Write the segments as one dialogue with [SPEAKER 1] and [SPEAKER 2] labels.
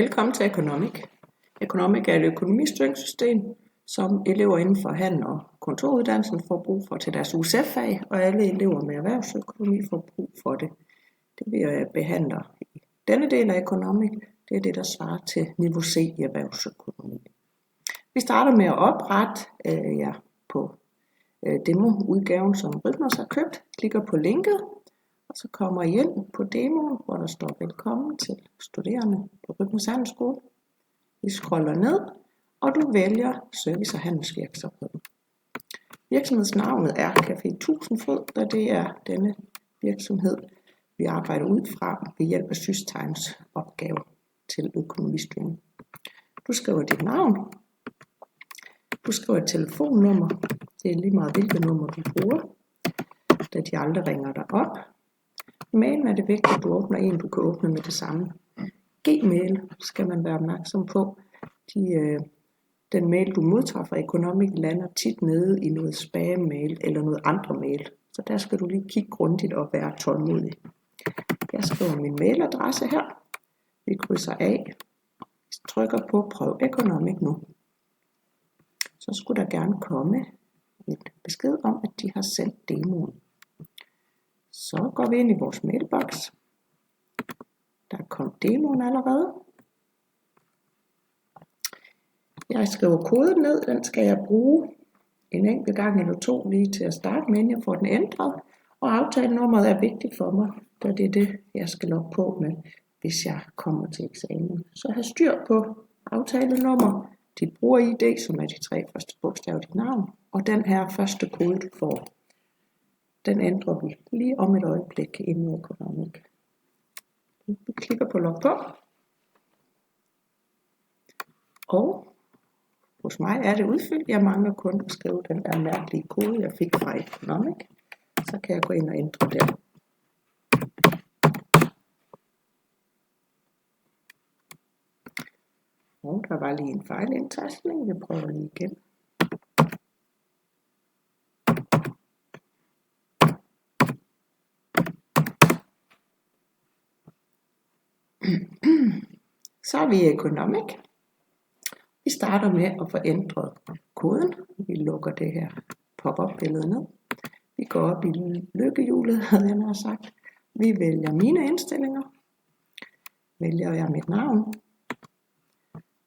[SPEAKER 1] Velkommen til Economic. Economic er et økonomistyringssystem, som elever inden for handel- og kontoruddannelsen får brug for til deres USF-fag, og alle elever med erhvervsøkonomi får brug for det. Det vi behandler i denne del af Economic, det er det, der svarer til niveau C i erhvervsøkonomi. Vi starter med at oprette på demo-udgaven, som Rhythmos har købt. Klikker på linket, og så kommer I ind på demoen, hvor der står velkommen til studerende på Rhythmos Handelsskole. Vi scroller ned, og du vælger service- og handelsvirksomhed. Virksomhedsnavnet er Café 1000 Fod, da det er denne virksomhed, vi arbejder ud fra ved hjælp af SysTimes opgave til økonomistyring. Du skriver dit navn. Du skriver et telefonnummer. Det er lige meget hvilket nummer du bruger, da de aldrig ringer dig op. Mailen er det vigtigt, at du åbner en, du kan åbne med det samme. Gmail skal man være opmærksom på. Den mail, du modtager fra Economic, lander tit nede i noget spam-mail eller noget andre mail. Så der skal du lige kigge grundigt og være tålmodig. Jeg skriver min mailadresse her. Vi krydser af. Vi trykker på prøv Economic nu. Så skulle der gerne komme en besked om, at de har sendt demoen. Så går vi ind i vores mailbox. Der kom demoen allerede. Jeg skriver koden ned, den skal jeg bruge en enkelt gang eller to lige til at starte med, inden jeg får den ændret. Og aftalenummeret er vigtigt for mig, da det er det, jeg skal logge på med, hvis jeg kommer til eksamen. Så have styr på aftalenummer, dit bruger-ID, som er de 3 første bogstaver af dit navn, og den her første kode, du får. Den ændrer vi lige om et øjeblik inden i Economic. Vi klikker på log på. Og hos mig er det udfyldt. Jeg mangler kun at skrive den der mærkelige kode, jeg fik fra Economic. Så kan jeg gå ind og ændre den. Og der var lige en fejlindtastning. Vi prøver lige igen. Så er vi i Economic. Vi starter med at få ændret koden. Vi lukker det her pop-up billede ned. Vi går op i lykkehjulet, havde jeg nær sagt. Vi vælger mine indstillinger. Vælger jeg mit navn.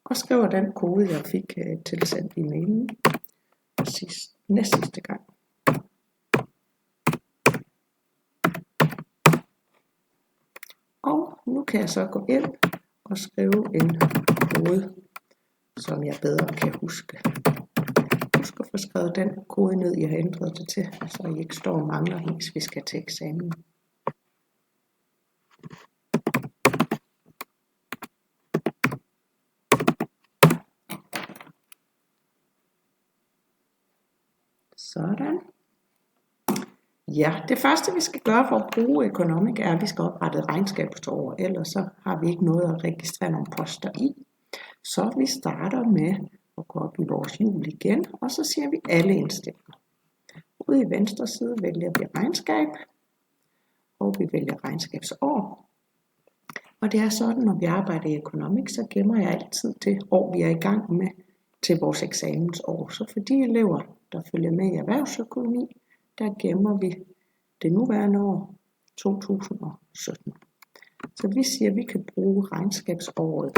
[SPEAKER 1] Og skriver den kode, jeg fik tilsendt i mailen næste gang. Og nu kan jeg så gå ind og skrive en kode, som jeg bedre kan huske. Husk at få skrevet den kode ned, jeg har ændret det til, så I ikke står og mangler, hvis vi skal til eksamen. Sådan. Ja, det første vi skal gøre for at bruge Economic er, at vi skal oprette et regnskabsår, ellers så har vi ikke noget at registrere nogle poster i. Så vi starter med at gå op i vores hjul igen, og så siger vi alle indstillinger. Ude i venstre side vælger vi regnskab, og vi vælger regnskabsår. Og det er sådan, når vi arbejder i Economic, så gemmer jeg altid det år, vi er i gang med til vores eksamensår. Så for de elever, der følger med i erhvervsøkonomi, der gemmer vi det nuværende år 2017. Så vi siger, at vi kan bruge regnskabsåret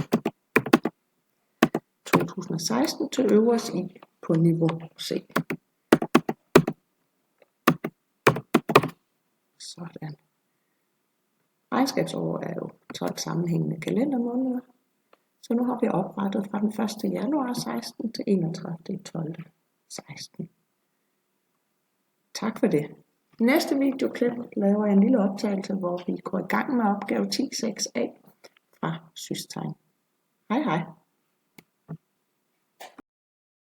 [SPEAKER 1] 2016 til øvers i på niveau C. Sådan. Regnskabsår er jo 12 sammenhængende kalendermåneder. Så nu har vi oprettet fra den 1. januar 16 til 31. 12. 16. Tak for det. Næste videoklip laver jeg en lille optagelse, hvor vi går i gang med opgave 10.6a fra SysTime. Hej hej.